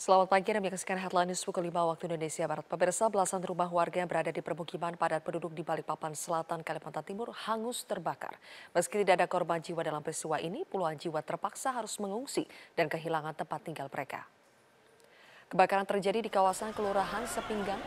Selamat pagi, Anda menyaksikan Headline News pukul 5 waktu Indonesia Barat. Pemirsa, belasan rumah warga yang berada di permukiman padat penduduk di Balikpapan Selatan, Kalimantan Timur hangus terbakar. Meski tidak ada korban jiwa dalam peristiwa ini, puluhan jiwa terpaksa harus mengungsi dan kehilangan tempat tinggal mereka. Kebakaran terjadi di kawasan Kelurahan Sepinggang,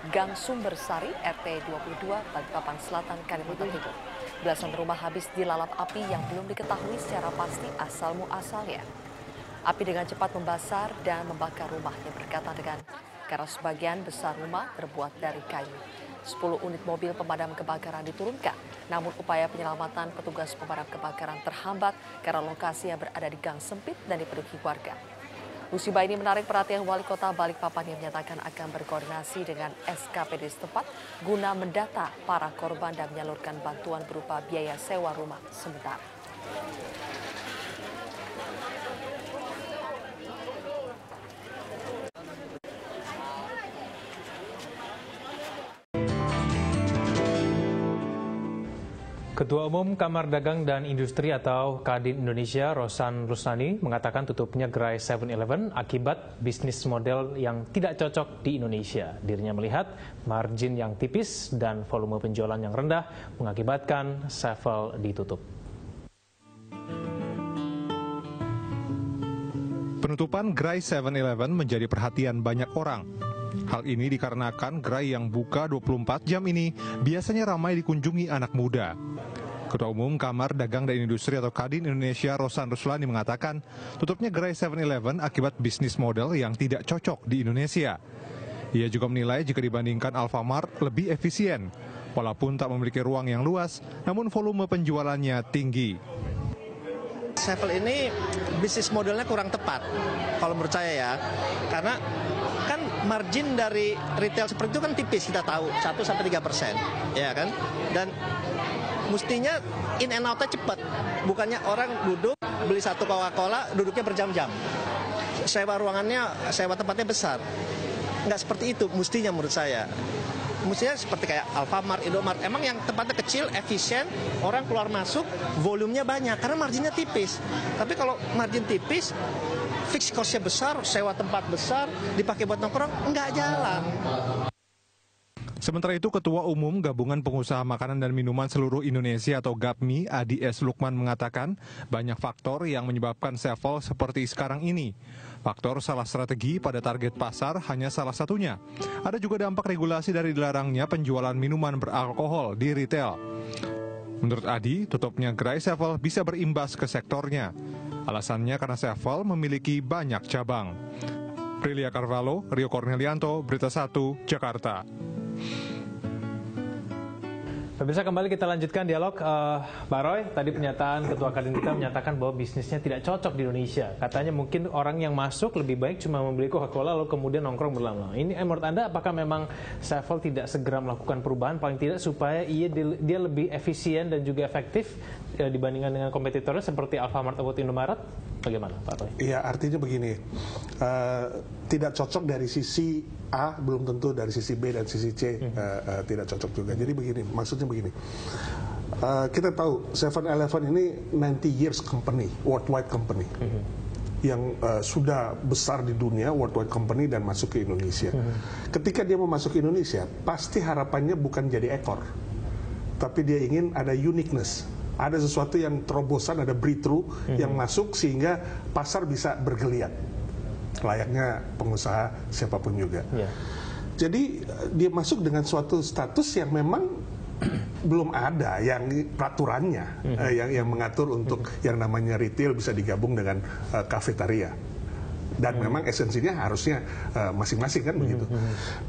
Gang Sumber Sari, RT 22, Balikpapan Selatan, Kalimantan Timur. Belasan rumah habis dilalap api yang belum diketahui secara pasti asal-muasalnya. Api dengan cepat membesar dan membakar rumah yang berdekatan karena sebagian besar rumah terbuat dari kayu. 10 unit mobil pemadam kebakaran diturunkan, namun upaya penyelamatan petugas pemadam kebakaran terhambat karena lokasi yang berada di gang sempit dan dipenuhi warga. Musibah ini menarik perhatian Wali Kota Balikpapan yang menyatakan akan berkoordinasi dengan SKPD setempat guna mendata para korban dan menyalurkan bantuan berupa biaya sewa rumah sementara. Ketua Umum Kamar Dagang dan Industri atau Kadin Indonesia, Rosan Ruslani, mengatakan tutupnya gerai 7-Eleven akibat bisnis model yang tidak cocok di Indonesia. Dirinya melihat margin yang tipis dan volume penjualan yang rendah mengakibatkan 7 ditutup. Penutupan gerai 7-Eleven menjadi perhatian banyak orang. Hal ini dikarenakan gerai yang buka 24 jam ini biasanya ramai dikunjungi anak muda. Ketua Umum Kamar Dagang dan Industri atau Kadin Indonesia, Rosan Ruslani, mengatakan tutupnya gerai 7-Eleven akibat bisnis model yang tidak cocok di Indonesia. Ia juga menilai jika dibandingkan Alfamart lebih efisien, walaupun tak memiliki ruang yang luas, namun volume penjualannya tinggi. 7 ini bisnis modelnya kurang tepat, kalau menurut saya ya, karena kan margin dari retail seperti itu kan tipis, kita tahu 1-3%, ya kan, dan mestinya in and out-nya cepat, bukannya orang duduk beli satu Coca-Cola duduknya berjam-jam, sewa ruangannya, sewa tempatnya besar, nggak seperti itu mestinya menurut saya. Mestinya seperti kayak Alfamart, Indomart, emang yang tempatnya kecil, efisien, orang keluar masuk, volumenya banyak, karena marginnya tipis. Tapi kalau margin tipis, fixed cost-nya besar, sewa tempat besar, dipakai buat nongkrong, nggak jalan. Sementara itu, Ketua Umum Gabungan Pengusaha Makanan dan Minuman Seluruh Indonesia atau GAPMI, Adi S. Lukman, mengatakan banyak faktor yang menyebabkan 7 seperti sekarang ini. Faktor salah strategi pada target pasar hanya salah satunya. Ada juga dampak regulasi dari dilarangnya penjualan minuman beralkohol di retail. Menurut Adi, tutupnya gerai 7 bisa berimbas ke sektornya. Alasannya karena 7 memiliki banyak cabang. Prilia Carvalho, Rio Cornelianto, Berita 1, Jakarta. Pemirsa, kembali kita lanjutkan dialog. Pak Roy, tadi pernyataan Ketua Kadin kita menyatakan bahwa bisnisnya tidak cocok di Indonesia. Katanya mungkin orang yang masuk lebih baik cuma membeli Coca-Cola lalu kemudian nongkrong berlama-lama. Ini menurut Anda apakah memang 7 tidak segera melakukan perubahan paling tidak supaya dia lebih efisien dan juga efektif dibandingkan dengan kompetitornya seperti Alfamart atau Indomaret? Bagaimana Pak Roy? Iya, artinya begini, tidak cocok dari sisi A, belum tentu dari sisi B dan sisi C tidak cocok juga. Jadi begini, maksudnya begini, kita tahu 7-Eleven ini 90 years company, worldwide company, yang sudah besar di dunia, worldwide company, dan masuk ke Indonesia. Ketika dia mau masuk ke Indonesia, pasti harapannya bukan jadi ekor, tapi dia ingin ada uniqueness. Ada sesuatu yang terobosan, ada breakthrough yang masuk sehingga pasar bisa bergeliat. Layaknya pengusaha siapapun juga. Jadi dia masuk dengan suatu status yang memang belum ada yang peraturannya, yang mengatur untuk yang namanya retail bisa digabung dengan kafetaria. Dan memang esensinya harusnya masing-masing kan begitu.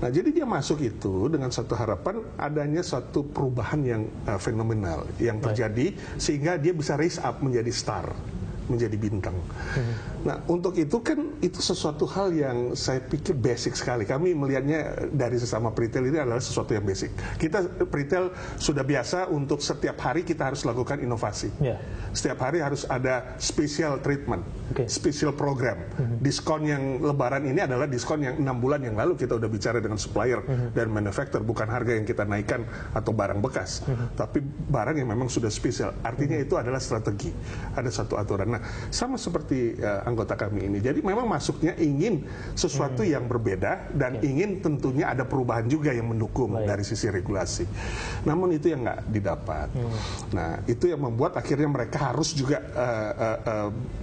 Nah, jadi dia masuk itu dengan satu harapan adanya suatu perubahan yang fenomenal yang terjadi sehingga dia bisa raise up menjadi star, menjadi bintang. Nah, untuk itu kan itu sesuatu hal yang saya pikir basic sekali. Kami melihatnya dari sesama retail ini adalah sesuatu yang basic. Kita retail sudah biasa untuk setiap hari kita harus lakukan inovasi. Setiap hari harus ada special treatment, special program. Diskon yang lebaran ini adalah diskon yang 6 bulan yang lalu kita udah bicara dengan supplier dan manufacturer, bukan harga yang kita naikkan atau barang bekas, tapi barang yang memang sudah spesial. Artinya itu adalah strategi. Ada satu aturan. Nah, Nah, sama seperti anggota kami ini. Jadi memang masuknya ingin sesuatu yang berbeda dan ingin tentunya ada perubahan juga yang mendukung dari sisi regulasi. Namun itu yang nggak didapat. Nah, itu yang membuat akhirnya mereka harus juga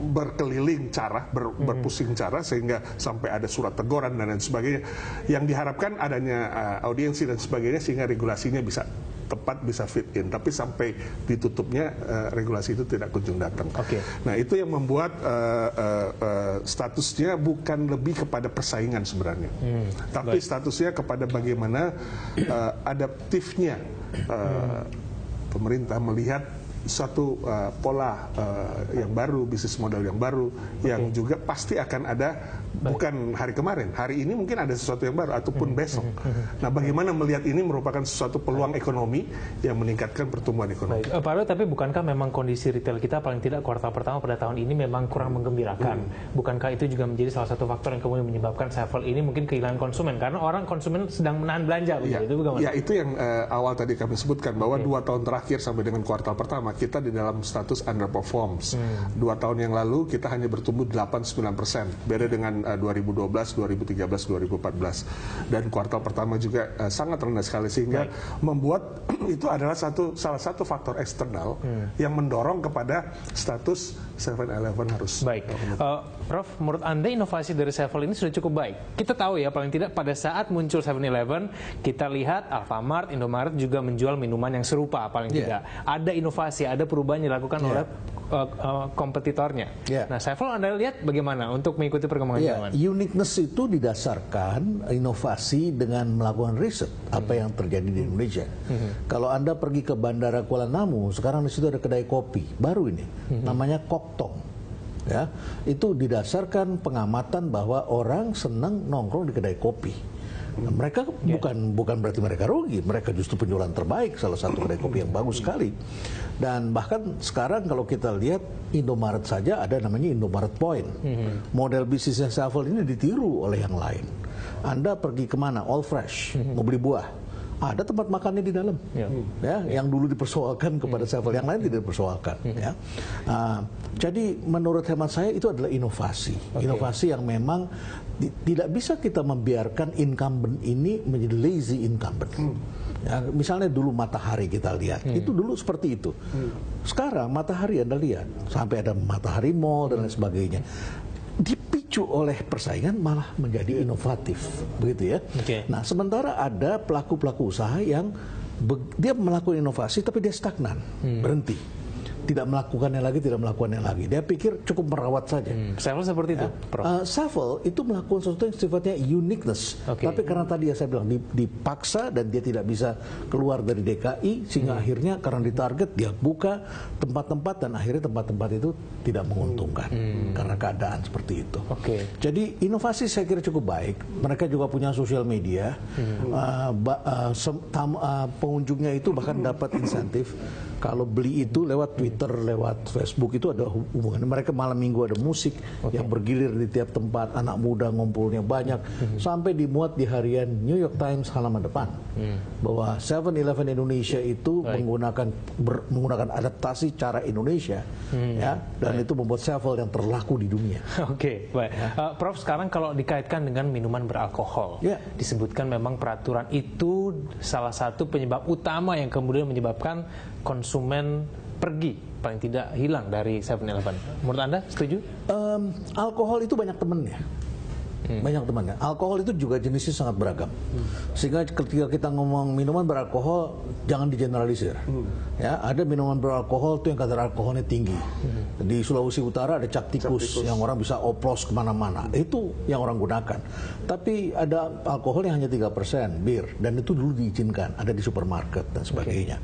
berkeliling cara, berpusing cara sehingga sampai ada surat teguran dan lain sebagainya. Yang diharapkan adanya audiensi dan sebagainya sehingga regulasinya bisa tepat, bisa fit in. Tapi sampai ditutupnya regulasi itu tidak kunjung datang. Nah, itu yang membuat statusnya bukan lebih kepada persaingan sebenarnya, tapi statusnya kepada bagaimana adaptifnya pemerintah melihat suatu pola yang baru, bisnis model yang baru, yang juga pasti akan ada. Bukan hari kemarin, hari ini mungkin ada sesuatu yang baru ataupun besok. Nah, bagaimana melihat ini merupakan suatu peluang ekonomi yang meningkatkan pertumbuhan ekonomi. Pak Roy, tapi bukankah memang kondisi retail kita paling tidak kuartal pertama pada tahun ini memang kurang menggembirakan? Bukankah itu juga menjadi salah satu faktor yang kemudian menyebabkan Sevel ini mungkin kehilangan konsumen? Karena orang konsumen sedang menahan belanja. Itu yang awal tadi kami sebutkan, bahwa 2 tahun terakhir sampai dengan kuartal pertama kita di dalam status underperforms. 2 tahun yang lalu kita hanya bertumbuh 8-9%, beda dengan 2012, 2013, 2014, dan kuartal pertama juga sangat rendah sekali, sehingga membuat itu adalah salah satu faktor eksternal yang mendorong kepada status 7-Eleven harus. Baik, Prof, menurut Anda inovasi dari Sevel ini sudah cukup baik? Kita tahu ya, paling tidak pada saat muncul 7-Eleven, kita lihat Alfamart, Indomaret juga menjual minuman yang serupa, paling tidak. Ada inovasi, ada perubahan yang dilakukan oleh kompetitornya. Nah, Sevel Anda lihat bagaimana untuk mengikuti perkembangan zaman? Uniqueness itu didasarkan inovasi dengan melakukan riset apa yang terjadi di Indonesia. Kalau Anda pergi ke Bandara Kuala Namu, sekarang di situ ada kedai kopi baru ini, namanya Koktong. Ya, itu didasarkan pengamatan bahwa orang senang nongkrong di kedai kopi. Nah, mereka bukan berarti mereka rugi, mereka justru penjualan terbaik, salah satu kedai kopi yang bagus sekali. Dan bahkan sekarang kalau kita lihat Indomaret saja ada namanya Indomaret Point. Model bisnisnya Sevel ini ditiru oleh yang lain. Anda pergi kemana? All Fresh, mau beli buah, ada tempat makannya di dalam. Yang dulu dipersoalkan kepada Sevel, yang lain tidak dipersoalkan. Jadi menurut hemat saya itu adalah inovasi. Inovasi yang memang tidak bisa kita membiarkan incumbent ini menjadi lazy incumbent. Ya, misalnya dulu Matahari kita lihat, itu dulu seperti itu. Sekarang Matahari Anda lihat, sampai ada Matahari Mall dan lain sebagainya. Dipicu oleh persaingan malah menjadi inovatif, begitu ya. Nah, sementara ada pelaku-pelaku usaha yang dia melakukan inovasi tapi dia stagnan, berhenti. Tidak melakukannya lagi, dia pikir cukup merawat saja. Sevel seperti itu, Prof? Sevel itu melakukan sesuatu yang sifatnya uniqueness, tapi karena tadi saya bilang dipaksa dan dia tidak bisa keluar dari DKI, sehingga akhirnya karena ditarget dia buka tempat-tempat dan akhirnya tempat-tempat itu tidak menguntungkan karena keadaan seperti itu. Jadi inovasi saya kira cukup baik. Mereka juga punya sosial media, pengunjungnya itu bahkan dapat insentif. Kalau beli itu lewat Twitter, lewat Facebook itu ada hubungannya. Mereka malam minggu ada musik yang bergilir di tiap tempat, anak muda ngumpulnya banyak, sampai dimuat di harian New York Times halaman depan bahwa 7-Eleven Indonesia itu menggunakan adaptasi cara Indonesia, dan itu membuat Sevel yang terlaku di dunia. Baik. Prof, sekarang kalau dikaitkan dengan minuman beralkohol, disebutkan memang peraturan itu salah satu penyebab utama yang kemudian menyebabkan konsumen pergi, paling tidak hilang dari 7-Eleven. Menurut Anda setuju? Alkohol itu banyak temannya. Banyak temannya. Alkohol itu juga jenisnya sangat beragam. Sehingga ketika kita ngomong minuman beralkohol, jangan digeneralisir. Ya, ada minuman beralkohol itu yang kadar alkoholnya tinggi. Di Sulawesi Utara ada cap tikus yang orang bisa oplos kemana-mana. Itu yang orang gunakan. Tapi ada alkohol yang hanya 3%, bir, dan itu dulu diizinkan, ada di supermarket dan sebagainya.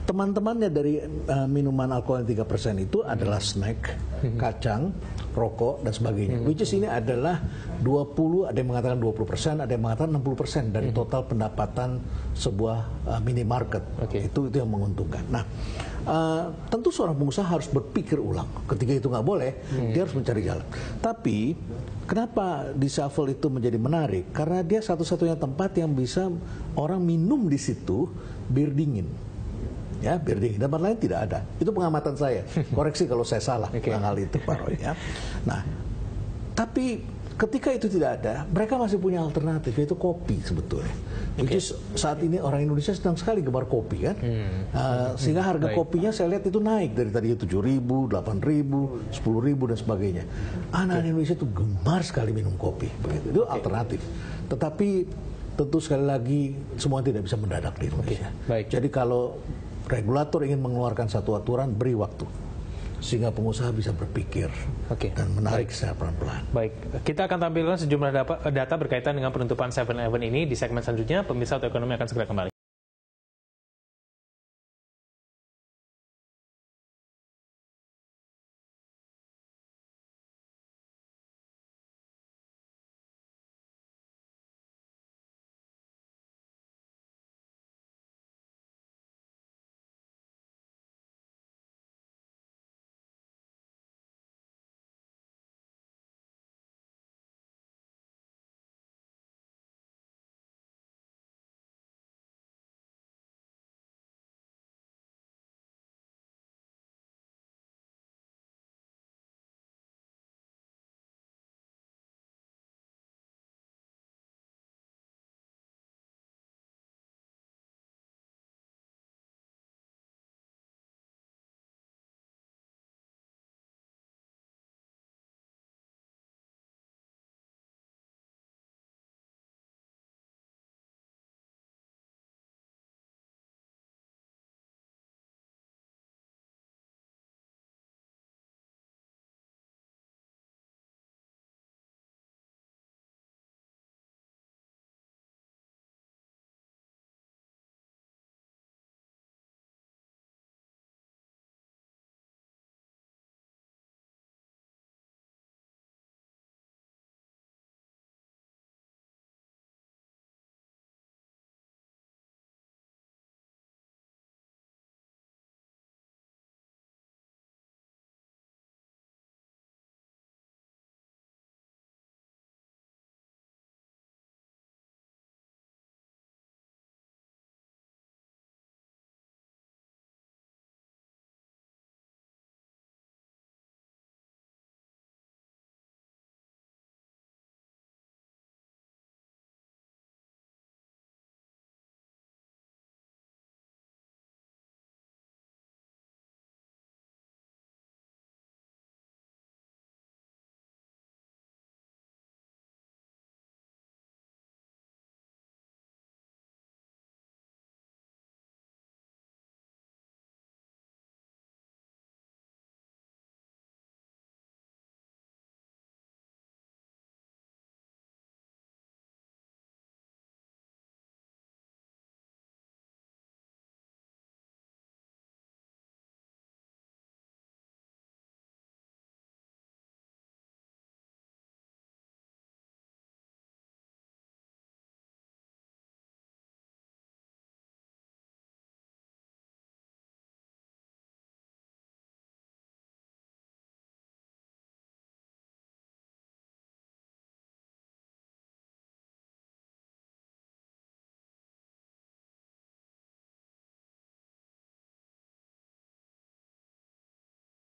Teman-temannya dari minuman alkohol yang 3% itu adalah snack, kacang, rokok, dan sebagainya. Which is ini adalah 20, ada yang mengatakan 20%, ada yang mengatakan 60% dari total pendapatan sebuah minimarket. Itu yang menguntungkan. Nah, tentu seorang pengusaha harus berpikir ulang. Ketika itu nggak boleh, dia harus mencari jalan. Tapi kenapa di Sevel itu menjadi menarik? Karena dia satu-satunya tempat yang bisa orang minum di situ bir dingin. ya bir dingin. Tempat lain tidak ada. Itu pengamatan saya. Koreksi kalau saya salah tentang hal itu, Pak Roy. Ya. Nah, tapi ketika itu tidak ada, mereka masih punya alternatif, yaitu kopi sebetulnya. Which is saat ini orang Indonesia sedang sekali gemar kopi kan, sehingga harga kopinya saya lihat itu naik dari tadi 7.000, 8.000, 10.000 dan sebagainya. Anak Indonesia itu gemar sekali minum kopi, begitu. Itu alternatif. Tetapi tentu sekali lagi semua tidak bisa mendadak di Indonesia. Jadi kalau regulator ingin mengeluarkan satu aturan, beri waktu sehingga pengusaha bisa berpikir dan menarik secara pelan-pelan. Baik, kita akan tampilkan sejumlah data berkaitan dengan penutupan 7-Eleven ini di segmen selanjutnya. Pemirsa Auto Ekonomi akan segera kembali.